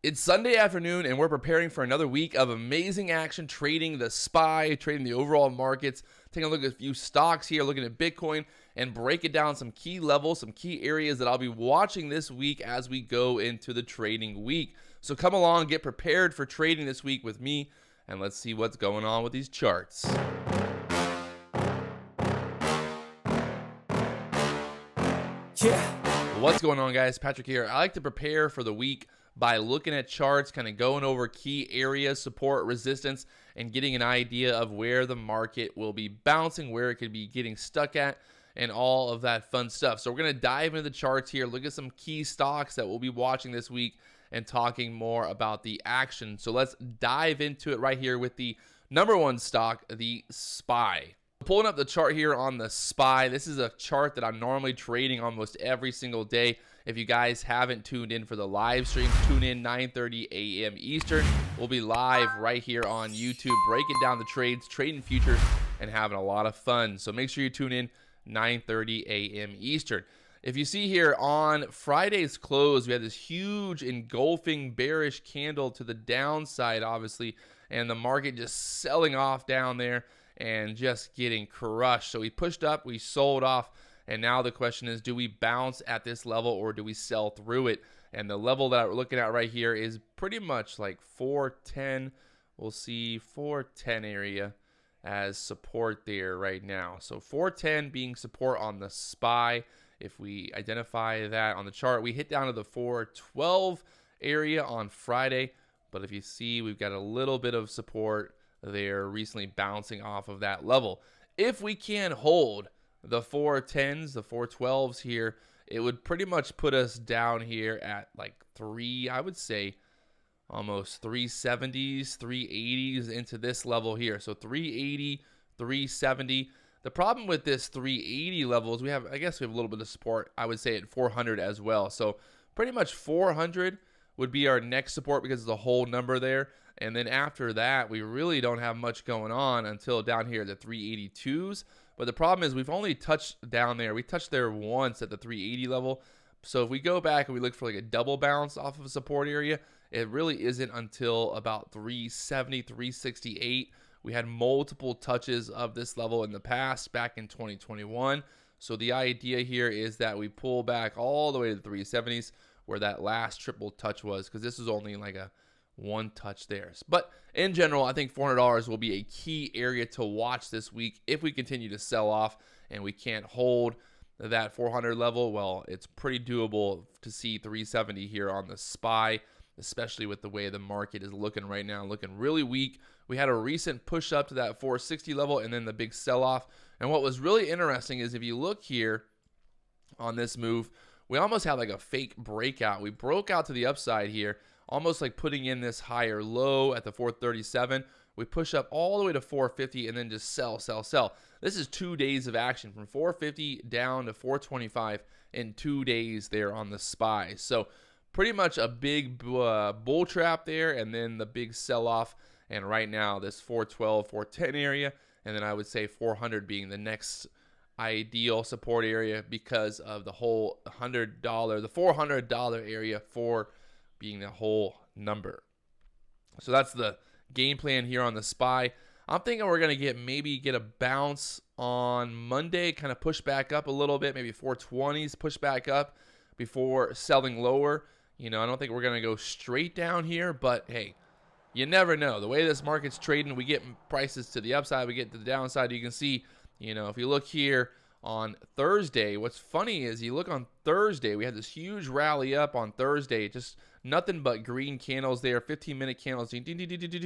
It's Sunday afternoon, and we're preparing for another week of amazing action, trading the SPY, trading the overall markets, taking a look at a few stocks here, looking at Bitcoin, and breaking down some key levels, some key areas that I'll be watching this week as we go into the trading week. So come along, get prepared for trading this week with me, and let's see what's going on with these charts. What's going on, guys? Patrick here. I like to prepare for the week by looking at charts, kind of going over key areas, support, resistance, and getting an idea of where the market will be bouncing, where it could be getting stuck at, and all of that fun stuff. So we're going to dive into the charts here, look at some key stocks that we'll be watching this week, and talking more about the action. So let's dive into it right here with the number one stock, the SPY. Pulling up the chart here on the SPY. This is a chart that I'm normally trading almost every single day. If you guys haven't tuned in for the live stream, tune in 9:30 a.m. Eastern. We'll be live right here on YouTube, breaking down the trades, trading futures, and having a lot of fun. So make sure you tune in 9:30 a.m. Eastern. If you see here on Friday's close, we had this huge engulfing bearish candle to the downside, obviously, and the market just selling off down there and just getting crushed. So we pushed up, we sold off, and now the question is, do we bounce at this level or do we sell through it? And the level that we're looking at right here is pretty much like 410. We'll see 410 area as support there right now. So 410 being support on the SPY. If we identify that on the chart, we hit down to the 412 area on Friday. But if you see, we've got a little bit of support there recently bouncing off of that level. If we can hold the 410s, the 412s here, it would pretty much put us down here at like I would say almost 370s, 380s into this level here. So 380, 370. The problem with this 380 level is I guess we have a little bit of support, I would say, at 400 as well. So pretty much 400 would be our next support because of the whole number there. And then after that, we really don't have much going on until down here at the 382s. But the problem is we've only touched down there. We touched there once at the 380 level. So if we go back and we look for like a double bounce off of a support area, it really isn't until about 370, 368. We had multiple touches of this level in the past back in 2021. So the idea here is that we pull back all the way to the 370s where that last triple touch was, because this is only like a one touch there. But in general, I think $400 will be a key area to watch this week. If we continue to sell off and we can't hold that 400 level, well, it's pretty doable to see 370 here on the SPY, especially with the way the market is looking right now, looking really weak. We had a recent push up to that 460 level and then the big sell off. And what was really interesting is if you look here on this move, we almost had like a fake breakout. We broke out to the upside here, almost like putting in this higher low at the 437. We push up all the way to 450 and then just sell. This is 2 days of action from 450 down to 425 in 2 days there on the SPY. So pretty much a big bull trap there, and then the big sell off. And right now this 412, 410 area, and then I would say 400 being the next ideal support area because of the whole $100, the $400 area for being the whole number. So that's the game plan here on the SPY. I'm thinking we're going to maybe get a bounce on Monday, kind of push back up a little bit, maybe 420s push back up before selling lower. I don't think we're going to go straight down here, but hey, you never know. The way this market's trading, we get prices to the upside, we get to the downside. You can see, if you look here on Thursday, what's funny is you look on Thursday, we had this huge rally up on Thursday, just nothing but green candles there, 15-minute candles,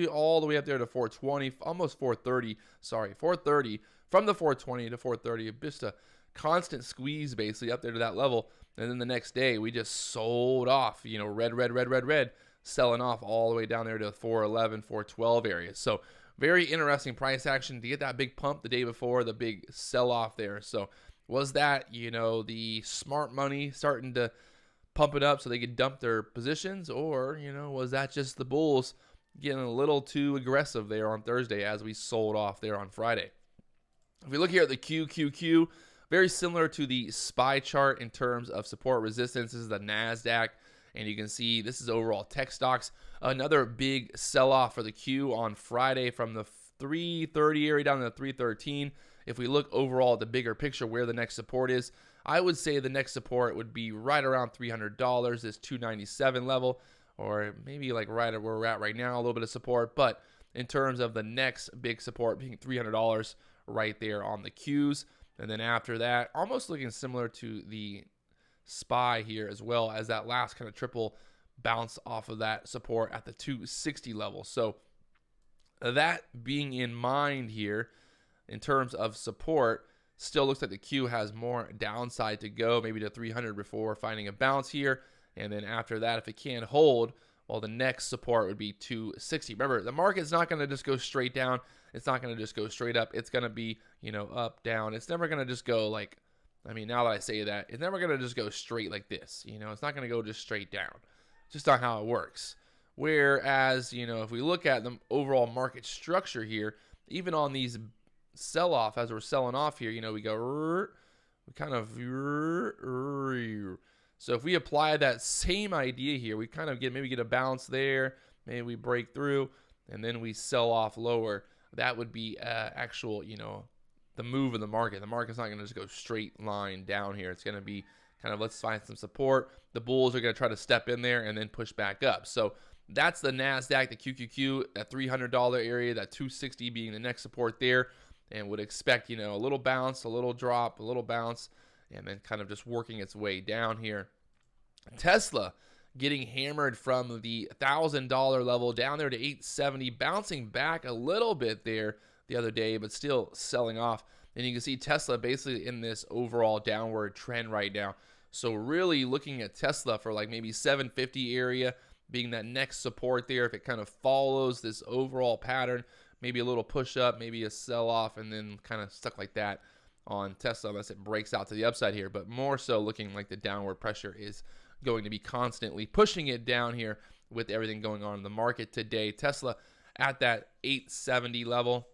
all the way up there to 420, almost 430, 430, from the 420 to 430, just a constant squeeze basically up there to that level. And then the next day, we just sold off, red, selling off all the way down there to 411, 412 areas. So very interesting price action to get that big pump the day before the big sell-off there. So was that, the smart money starting to pump it up so they could dump their positions? Or, was that just the bulls getting a little too aggressive there on Thursday as we sold off there on Friday? If we look here at the QQQ, very similar to the SPY chart in terms of support resistance. This is the NASDAQ. And you can see this is overall tech stocks. Another big sell-off for the Q on Friday from the 330 area down to the 313. If we look overall at the bigger picture where the next support is, I would say the next support would be right around $300, this 297 level, or maybe like right where we're at right now, a little bit of support. But in terms of the next big support being $300 right there on the Qs. And then after that, almost looking similar to the SPY here, as well as that last kind of triple bounce off of that support at the 260 level. So that being in mind here, in terms of support, still looks like the Q has more downside to go, maybe to 300 before finding a bounce here. And then after that, if it can't hold, well, the next support would be 260. Remember, the market's not going to just go straight down. It's not going to just go straight up. It's going to be, up, down. It's never going to just go like, now that I say that, it's never going to just go straight like this. It's not going to go just straight down. It's just not how it works. Whereas, if we look at the overall market structure here, even on these sell-off, as we're selling off here, we go, we kind of, so if we apply that same idea here, we kind of maybe get a bounce there, maybe we break through, and then we sell off lower. That would be actual, the move of the market. The market's not going to just go straight line down here. It's going to be kind of, let's find some support. The bulls are going to try to step in there and then push back up. So that's the NASDAQ, the QQQ, that $300 area, that 260 being the next support there. And would expect, a little bounce, a little drop, a little bounce, and then kind of just working its way down here. Tesla getting hammered from the $1,000 level down there to 870, bouncing back a little bit there the other day, but still selling off. And you can see Tesla basically in this overall downward trend right now. So really looking at Tesla for like maybe 750 area being that next support there. If it kind of follows this overall pattern, maybe a little push up, maybe a sell off, and then kind of stuck like that on Tesla unless it breaks out to the upside here. But more so looking like the downward pressure is going to be constantly pushing it down here with everything going on in the market today. Tesla at that 870 level.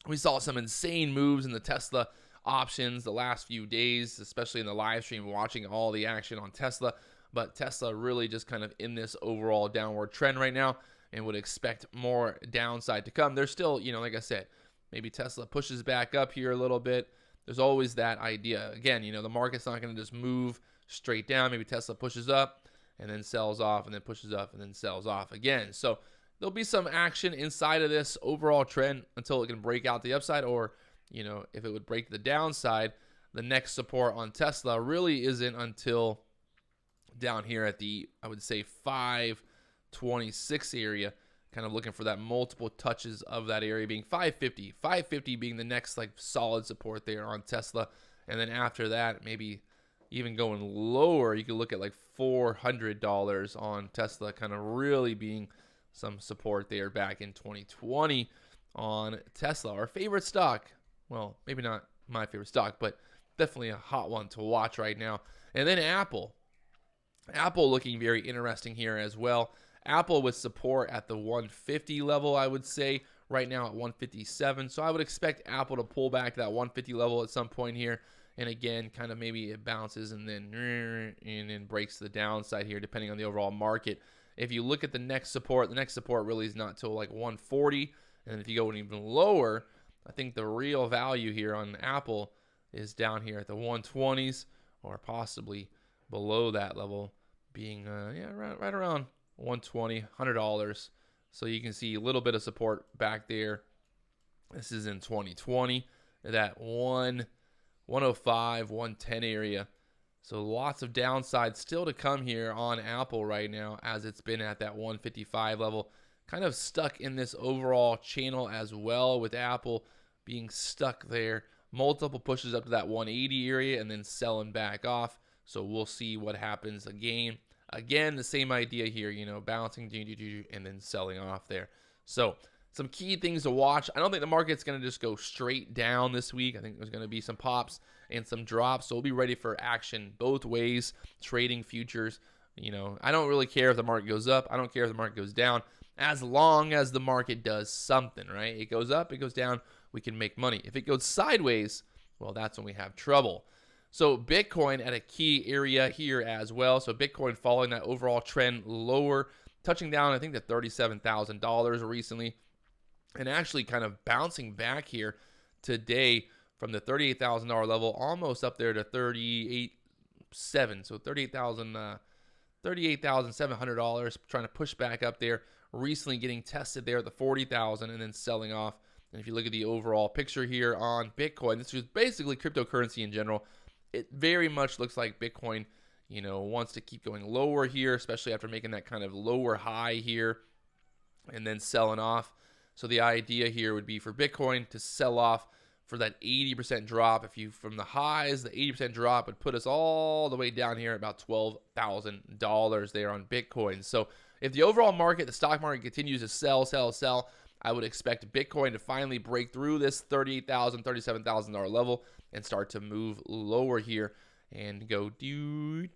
We saw some insane moves in the Tesla options the last few days, especially in the live stream, watching all the action on Tesla. But Tesla really just kind of in this overall downward trend right now, and would expect more downside to come. There's still, like I said, maybe Tesla pushes back up here a little bit. There's always that idea. Again, the market's not going to just move straight down. Maybe Tesla pushes up and then sells off and then pushes up and then sells off again. So there'll be some action inside of this overall trend until it can break out the upside, or, if it would break the downside, the next support on Tesla really isn't until down here at the, I would say, 526 area, kind of looking for that multiple touches of that area being 550 being the next like solid support there on Tesla. And then after that, maybe even going lower, you could look at like $400 on Tesla, kind of really being some support there back in 2020 on Tesla, our favorite stock. Well, maybe not my favorite stock, but definitely a hot one to watch right now. And then Aapl looking very interesting here as well. Aapl with support at the 150 level, I would say, right now at 157. So I would expect Aapl to pull back to that 150 level at some point here. And again, kind of maybe it bounces and then breaks the downside here, depending on the overall market. If you look at the next support really is not till like 140. And if you go even lower, I think the real value here on Aapl is down here at the 120s, or possibly below that level, being right around 120, $100. So you can see a little bit of support back there. This is in 2020, that 105, 110 area. So lots of downside still to come here on Aapl right now, as it's been at that 155 level, kind of stuck in this overall channel as well, with Aapl being stuck there. Multiple pushes up to that 180 area and then selling back off. So we'll see what happens again. Again, the same idea here, bouncing and then selling off there. So some key things to watch. I don't think the market's going to just go straight down this week. I think there's going to be some pops and some drops. So we'll be ready for action both ways, trading futures. I don't really care if the market goes up. I don't care if the market goes down, as long as the market does something, right? It goes up, it goes down, we can make money. If it goes sideways, well, that's when we have trouble. So Bitcoin at a key area here as well. So Bitcoin following that overall trend lower, touching down, I think, to $37,000 recently, and actually kind of bouncing back here today from the $38,000 level, almost up there to $38,700. So $38,700, trying to push back up there. Recently getting tested there at the $40,000 and then selling off. And if you look at the overall picture here on Bitcoin, this is basically cryptocurrency in general. It very much looks like Bitcoin, wants to keep going lower here, especially after making that kind of lower high here and then selling off. So the idea here would be for Bitcoin to sell off for that 80% drop. From the highs, the 80% drop would put us all the way down here at about $12,000 there on Bitcoin. So if the overall market, the stock market, continues to sell, I would expect Bitcoin to finally break through this $38,000, $37,000 level and start to move lower here and go and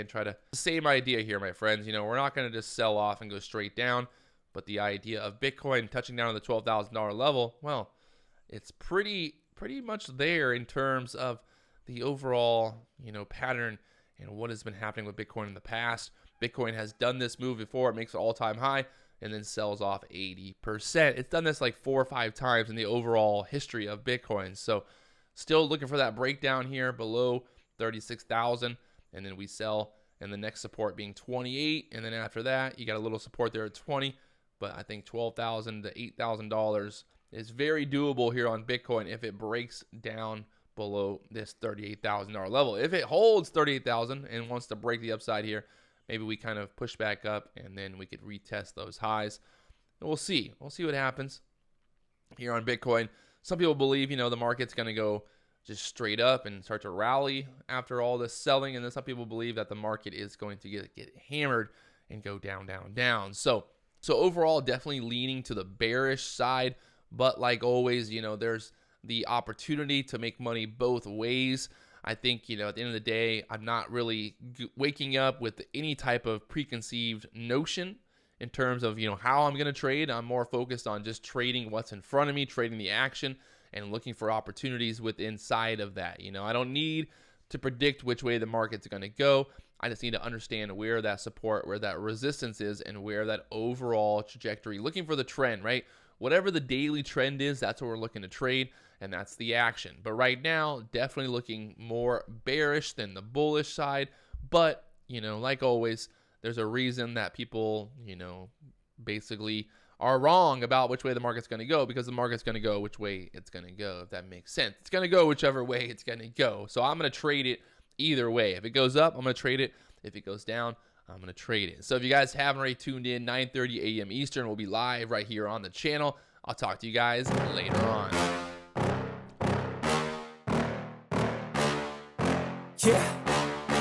try to, same idea here, my friends. We're not going to just sell off and go straight down, but the idea of Bitcoin touching down on the $12,000 level, well, it's pretty much there in terms of the overall, pattern and what has been happening with Bitcoin in the past. Bitcoin has done this move before. It makes an all-time high and then sells off 80%. It's done this like 4 or 5 times in the overall history of Bitcoin. So still looking for that breakdown here below 36,000, and then we sell, and the next support being 28, and then after that you got a little support there at 20. But I think $12,000 to $8,000 is very doable here on Bitcoin if it breaks down below this $38,000 level. If it holds 38,000 and wants to break the upside here, maybe we kind of push back up and then we could retest those highs. And we'll see. We'll see what happens here on Bitcoin. Some people believe, the market's going to go just straight up and start to rally after all this selling. And then some people believe that the market is going to get hammered and go down, down, down. So overall, definitely leaning to the bearish side. But like always, there's the opportunity to make money both ways. I think, at the end of the day, I'm not really waking up with any type of preconceived notion in terms of, how I'm going to trade. I'm more focused on just trading what's in front of me, trading the action, and looking for opportunities inside of that. I don't need to predict which way the market's going to go. I just need to understand where that support, where that resistance is, and where that overall trajectory, looking for the trend, right? Whatever the daily trend is, that's what we're looking to trade, and that's the action. But right now, definitely looking more bearish than the bullish side. But, like always, there's a reason that people, basically are wrong about which way the market's going to go, because the market's going to go which way it's going to go, if that makes sense. It's going to go whichever way it's going to go. So I'm going to trade it either way. If it goes up, I'm going to trade it. If it goes down, I'm going to trade it. So if you guys haven't already tuned in, 9:30 a.m. Eastern, we'll be live right here on the channel. I'll talk to you guys later on. Yeah.